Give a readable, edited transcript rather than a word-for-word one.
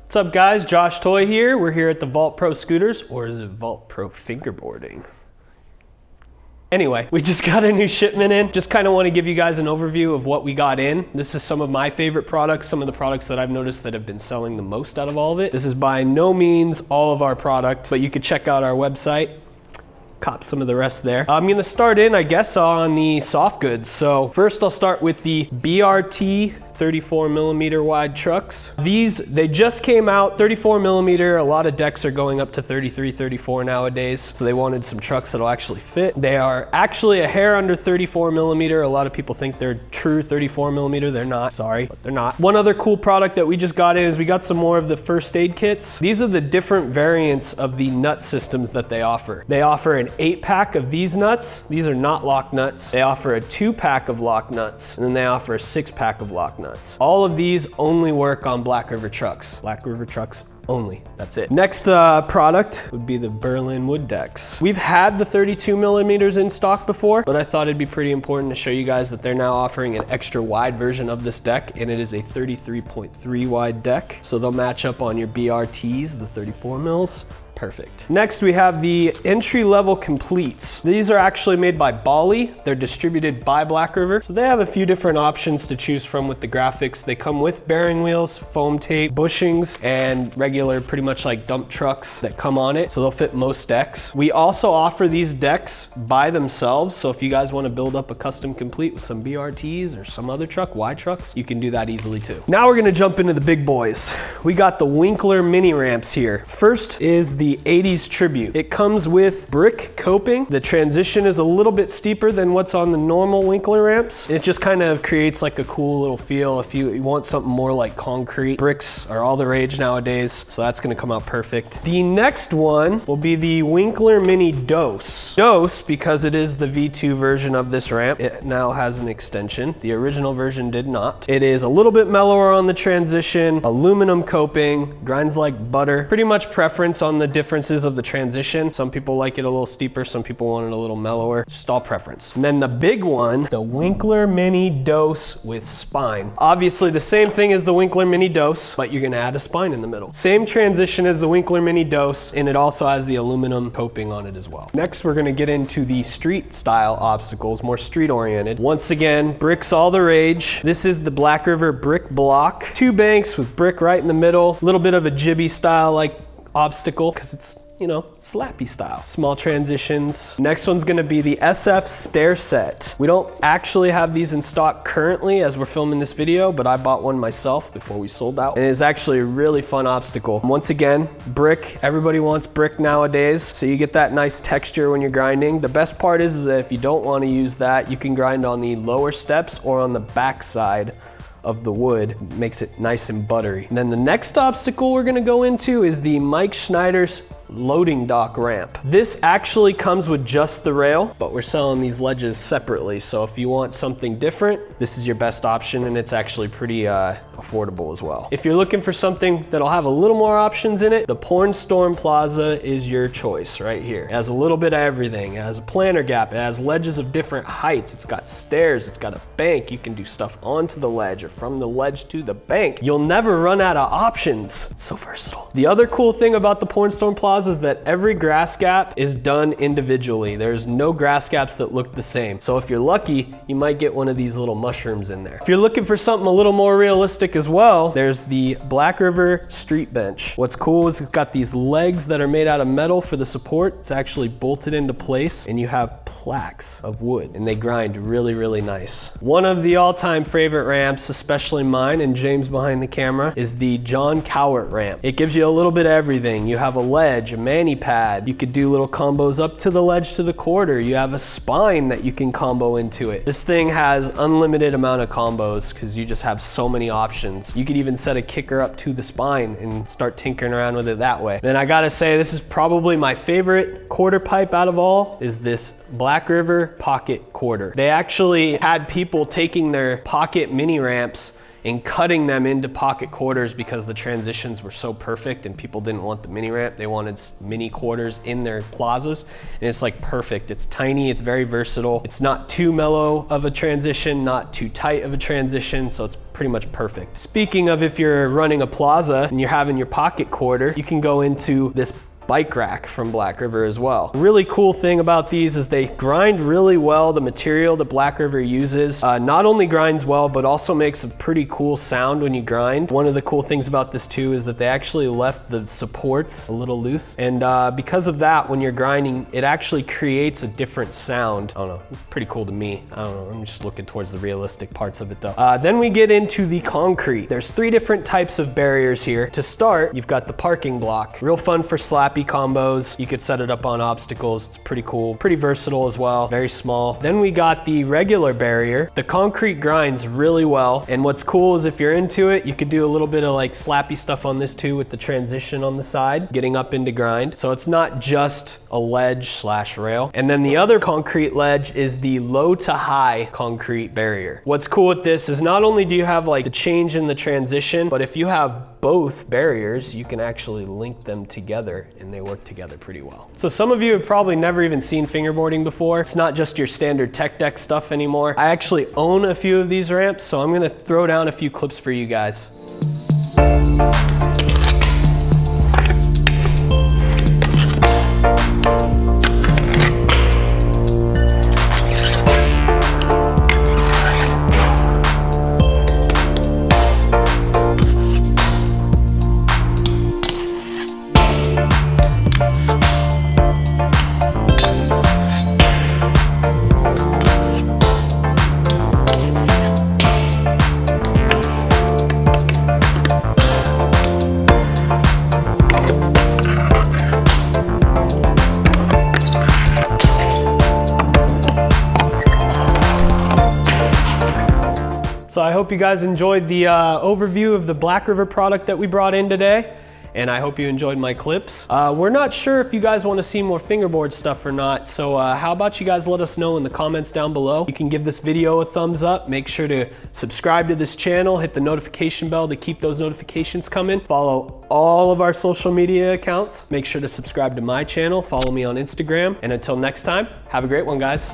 What's up guys, Josh Toy here. We're here at the Vault Pro Scooters, or is it Vault Pro Fingerboarding? Anyway, we just got a new shipment in. Just kind of want to give you guys an overview of what we got in. This is some of my favorite products, some of the products that I've noticed that have been selling the most out of all of it. This is by no means all of our product, but you could check out our website. Cop some of the rest there. I'm gonna start in, I guess, on the soft goods. So first I'll start with the BRT 34 millimeter wide trucks. These, they just came out, 34 millimeter. A lot of decks are going up to 33, 34 nowadays. So they wanted some trucks that'll actually fit. They are actually a hair under 34 millimeter. A lot of people think they're true 34 millimeter. They're not, sorry, but they're not. One other cool product that we just got in is we got some more of the first aid kits. These are the different variants of the nut systems that they offer. They offer an 8-pack of these nuts. These are not lock nuts. They offer a 2-pack of lock nuts, and then they offer a 6-pack of lock nuts. All of these only work on Blackriver trucks. Blackriver trucks only, that's it. Next product would be the Berlin wood decks. We've had the 32 millimeters in stock before, but I thought it'd be pretty important to show you guys that they're now offering an extra wide version of this deck, and it is a 33.3 wide deck. So they'll match up on your BRTs, the 34 mils. Perfect. Next, we have the entry-level completes. These are actually made by Bali. They're distributed by Blackriver. So they have a few different options to choose from with the graphics. They come with bearing wheels, foam tape, bushings, and regular, pretty much like dump trucks that come on it. So they'll fit most decks. We also offer these decks by themselves. So if you guys want to build up a custom complete with some BRTs or some other truck, Y trucks, you can do that easily too. Now we're going to jump into the big boys. We got the Winkler mini ramps here. First is the 80s Tribute. It comes with brick coping. The transition is a little bit steeper than what's on the normal Winkler ramps. It just kind of creates like a cool little feel if you want something more like concrete. Bricks are all the rage nowadays, so that's gonna come out perfect. The next one will be the Winkler Mini Dose. Dose, because it is the V2 version of this ramp, it now has an extension. The original version did not. It is a little bit mellower on the transition, aluminum coping, grinds like butter. Pretty much preference on the differences of the transition. Some people like it a little steeper, some people want it a little mellower. Just all preference. And then the big one, the Winkler Mini Dose with spine. Obviously the same thing as the Winkler Mini Dose, but you're gonna add a spine in the middle. Same transition as the Winkler Mini Dose, and it also has the aluminum coping on it as well. Next, we're gonna get into the street style obstacles, more street oriented. Once again, bricks all the rage. This is the Blackriver brick block. 2 banks with brick right in the middle. A little bit of a jibby style like obstacle because it's, you know, slappy style. Small transitions. Next one's gonna be the SF Stair Set. We don't actually have these in stock currently as we're filming this video, but I bought one myself before we sold out. And it's actually a really fun obstacle. Once again, brick. Everybody wants brick nowadays, so you get that nice texture when you're grinding. The best part is that if you don't want to use that, you can grind on the lower steps or on the back side of the wood. It makes it nice and buttery. And then the next obstacle we're gonna go into is the Mike Snider's loading dock ramp. This actually comes with just the rail, but we're selling these ledges separately. So if you want something different, this is your best option, and it's actually pretty affordable as well. If you're looking for something that'll have a little more options in it, the Porn Storm Plaza is your choice right here. It has a little bit of everything. It has a planter gap. It has ledges of different heights. It's got stairs. It's got a bank. You can do stuff onto the ledge or from the ledge to the bank. You'll never run out of options. It's so versatile. The other cool thing about the Porn Storm Plaza is that every grass gap is done individually. There's no grass gaps that look the same. So if you're lucky, you might get one of these little mushrooms in there. If you're looking for something a little more realistic as well, there's the Blackriver Street Bench. What's cool is it's got these legs that are made out of metal for the support. It's actually bolted into place, and you have plaques of wood, and they grind really, really nice. One of the all-time favorite ramps, especially mine and James behind the camera, is the John Cowart ramp. It gives you a little bit of everything. You have a ledge, a mani pad. You could do little combos up to the ledge to the quarter. You have a spine that you can combo into it. This thing has unlimited amount of combos because you just have so many options. You could even set a kicker up to the spine and start tinkering around with it that way. Then I gotta say, this is probably my favorite quarter pipe out of all, is this Blackriver pocket quarter. They actually had people taking their pocket mini ramps and cutting them into pocket quarters because the transitions were so perfect and people didn't want the mini ramp. They wanted mini quarters in their plazas, and it's like perfect. It's tiny, it's very versatile. It's not too mellow of a transition, not too tight of a transition, so it's pretty much perfect. Speaking of, if you're running a plaza and you're having your pocket quarter, you can go into this bike rack from Blackriver as well. The really cool thing about these is they grind really well. The material that Blackriver uses not only grinds well, but also makes a pretty cool sound when you grind. One of the cool things about this too is that they actually left the supports a little loose. And because of that, when you're grinding, it actually creates a different sound. I don't know, it's pretty cool to me. I don't know, I'm just looking towards the realistic parts of it though. Then we get into the concrete. There's 3 different types of barriers here. To start, you've got the parking block. Real fun for slappy combos. You could set it up on obstacles. It's pretty cool, pretty versatile as well, very small. Then we got the regular barrier. The concrete grinds really well, and what's cool is if you're into it, you could do a little bit of like slappy stuff on this too with the transition on the side, getting up into grind. So it's not just a ledge slash rail. And then the other concrete ledge is the low to high concrete barrier. What's cool with this is not only do you have like the change in the transition, but if you have both barriers, you can actually link them together and they work together pretty well. So some of you have probably never even seen fingerboarding before. It's not just your standard tech deck stuff anymore. I actually own a few of these ramps, so I'm gonna throw down a few clips for you guys. So I hope you guys enjoyed the overview of the Blackriver product that we brought in today, and I hope you enjoyed my clips. We're not sure if you guys want to see more fingerboard stuff or not, so how about you guys let us know in the comments down below. You can give this video a thumbs up, make sure to subscribe to this channel, hit the notification bell to keep those notifications coming, follow all of our social media accounts, make sure to subscribe to my channel, follow me on Instagram, and until next time, have a great one, guys.